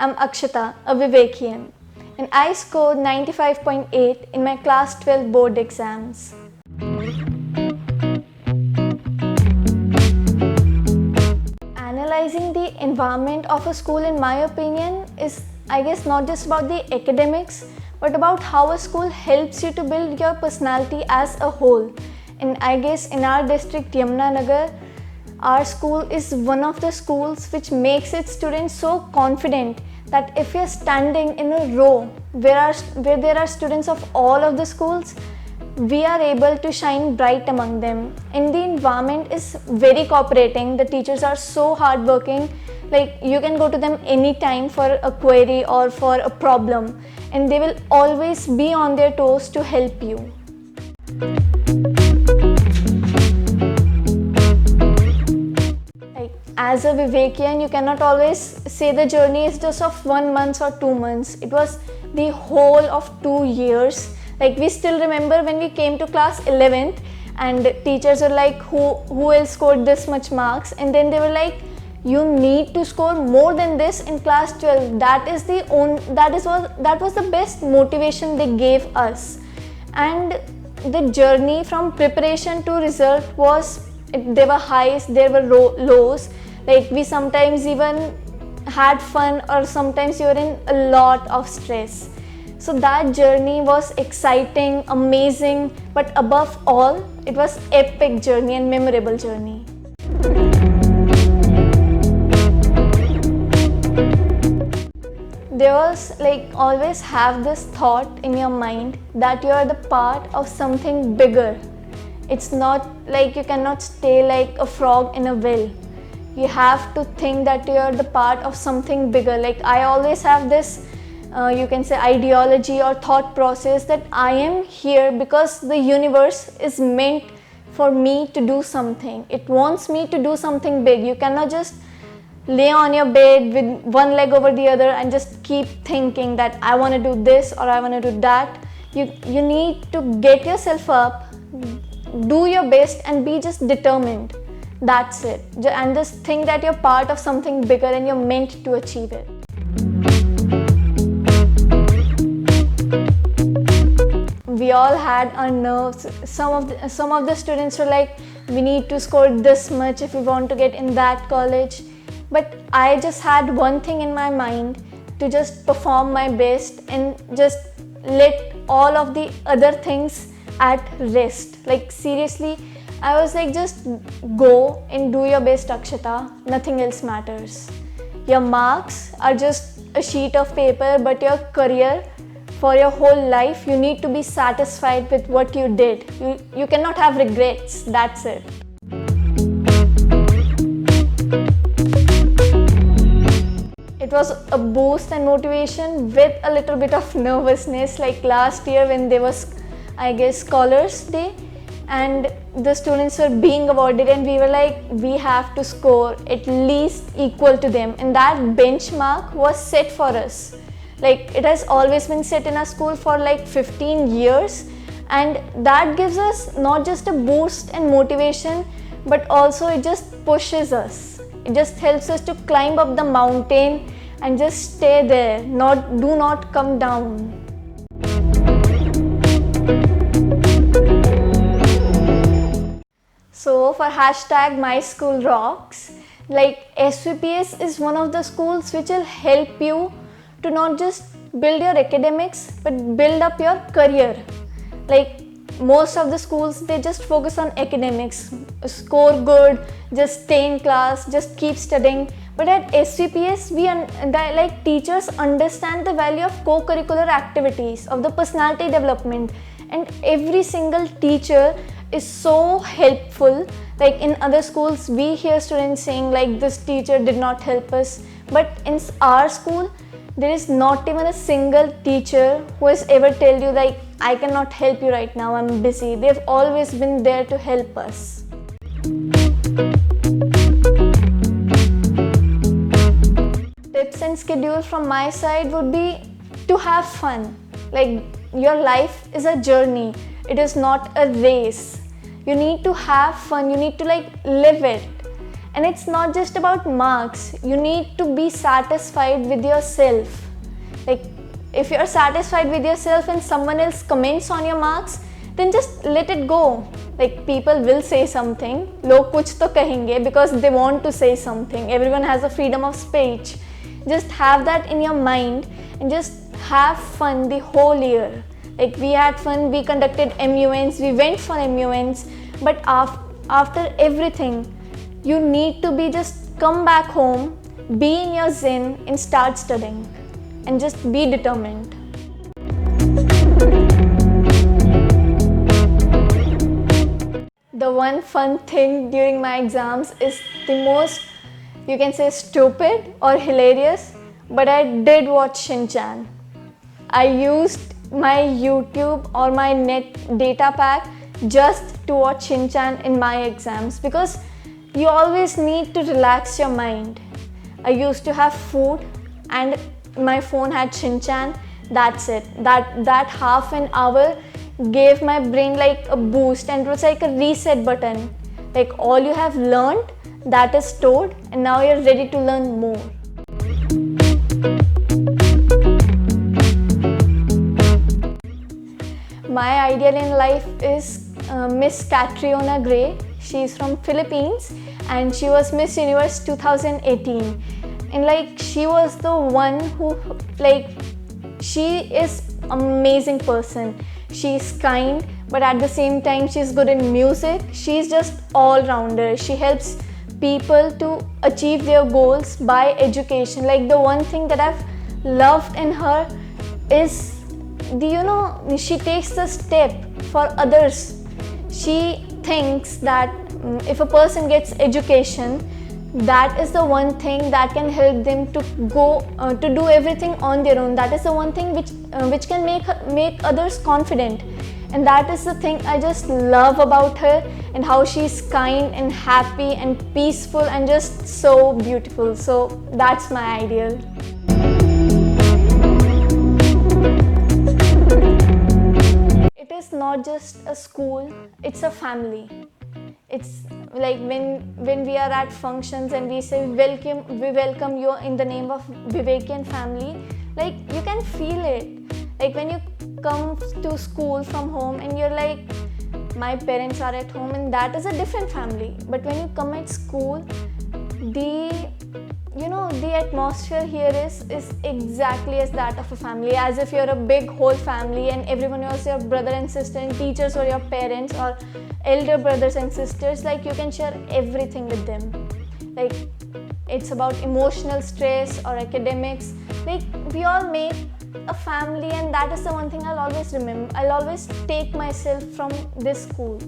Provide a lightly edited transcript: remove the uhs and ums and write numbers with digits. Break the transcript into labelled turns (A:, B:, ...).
A: I'm Akshita, a Vivekian, and I scored 95.8 in my class 12 board exams. Analyzing the environment of a school, in my opinion, is, I guess, not just about the academics, but about how a school helps you to build your personality as a whole. And I guess in our district, Yamunanagar, our school is one of the schools which makes its students so confident that if you're standing in a row where there are students of all of the schools, we are able to shine bright among them. And the environment is very cooperating. The teachers are so hardworking. Like, you can go to them anytime for a query or for a problem, and they will always be on their toes to help you. As a Vivekian, you cannot always say the journey is just of 1 month or 2 months. It was the whole of 2 years. Like, we still remember when we came to class 11th and teachers were like, who else scored this much marks? And then they were like, you need to score more than this in class 12. That was the best motivation they gave us. And the journey from preparation to result there were highs, there were lows. Like, we sometimes even had fun, or sometimes you were in a lot of stress. So that journey was exciting, amazing, but above all, it was epic journey and memorable journey. There was, like, always have this thought in your mind that you are the part of something bigger. It's not like you cannot stay like a frog in a well. You have to think that you are the part of something bigger. Like, I always have this, you can say, ideology or thought process that I am here because the universe is meant for me to do something. It wants me to do something big. You cannot just lay on your bed with one leg over the other and just keep thinking that I want to do this or I want to do that. You need to get yourself up, do your best, and be just determined. That's it. And just think that you're part of something bigger and you're meant to achieve it. We all had our nerves. Some of the students were like, we need to score this much if we want to get in that college. But I just had one thing in my mind, to just perform my best and just let all of the other things at rest. Like, seriously, I was like, just go and do your best, Akshita. Nothing else matters. Your marks are just a sheet of paper, but your career, for your whole life, you need to be satisfied with what you did. You cannot have regrets. That's it. It was a boost and motivation with a little bit of nervousness. Like last year when there was, I guess, Scholars Day, and the students were being awarded, and we were like, we have to score at least equal to them, and that benchmark was set for us. Like, it has always been set in our school for like 15 years, and that gives us not just a boost and motivation, but also it just pushes us. It just helps us to climb up the mountain and just stay there, do not come down. So for #MySchoolRocks, like, SVPS is one of the schools which will help you to not just build your academics, but build up your career. Like, most of the schools, they just focus on academics, score good, just stay in class, just keep studying. But at SVPS, teachers understand the value of co-curricular activities, of the personality development, and every single teacher is so helpful. Like, in other schools, we hear students saying like, this teacher did not help us, but in our school, there is not even a single teacher who has ever told you like, I cannot help you right now, I'm busy. They've always been there to help us. Tips and schedule from my side would be to have fun. Like, your life is a journey. It is not a race. You need to have fun. You need to live it. And it's not just about marks. You need to be satisfied with yourself. Like, if you're satisfied with yourself and someone else comments on your marks, then just let it go. Like, people will say something, log kuch to kahenge, because they want to say something. Everyone has a freedom of speech. Just have that in your mind and just have fun the whole year. Like, we had fun, we conducted MUNs, we went for MUNs, but after everything, you need to be just come back home, be in your zen and start studying and just be determined. The one fun thing during my exams is the most, you can say, stupid or hilarious, but I did watch Shin-chan. I used my YouTube or my net data pack just to watch Shin-chan in my exams, because you always need to relax your mind. I used to have food and my phone had Shin-chan. That's it. That half an hour gave my brain like a boost, and it was like a reset button. Like, all you have learned, that is stored, and now you're ready to learn more. My ideal in life is Miss Catriona Gray. She's from Philippines and she was Miss Universe 2018. And like, she was the one who, like, she is amazing person. She's kind, but at the same time she's good in music. She's just all-rounder. She helps people to achieve their goals by education. Like, the one thing that I've loved in her is she takes the step for others. She thinks that if a person gets education, that is the one thing that can help them to go to do everything on their own. That is the one thing which can make others confident, and that is the thing I just love about her, and how she's kind and happy and peaceful and just so beautiful. So that's my ideal. It is not just a school, it's a family. It's like when we are at functions and we say we welcome you in the name of Vivekian family, like, you can feel it. Like, when you come to school from home and you're like, my parents are at home, and that is a different family. But when you come at school, the atmosphere here is exactly as that of a family, as if you're a big whole family and everyone was your brother and sister, and teachers or your parents or elder brothers and sisters. Like, you can share everything with them. Like, it's about emotional stress or academics. Like, we all make a family, and that is the one thing I'll always remember. I'll always take myself from this school.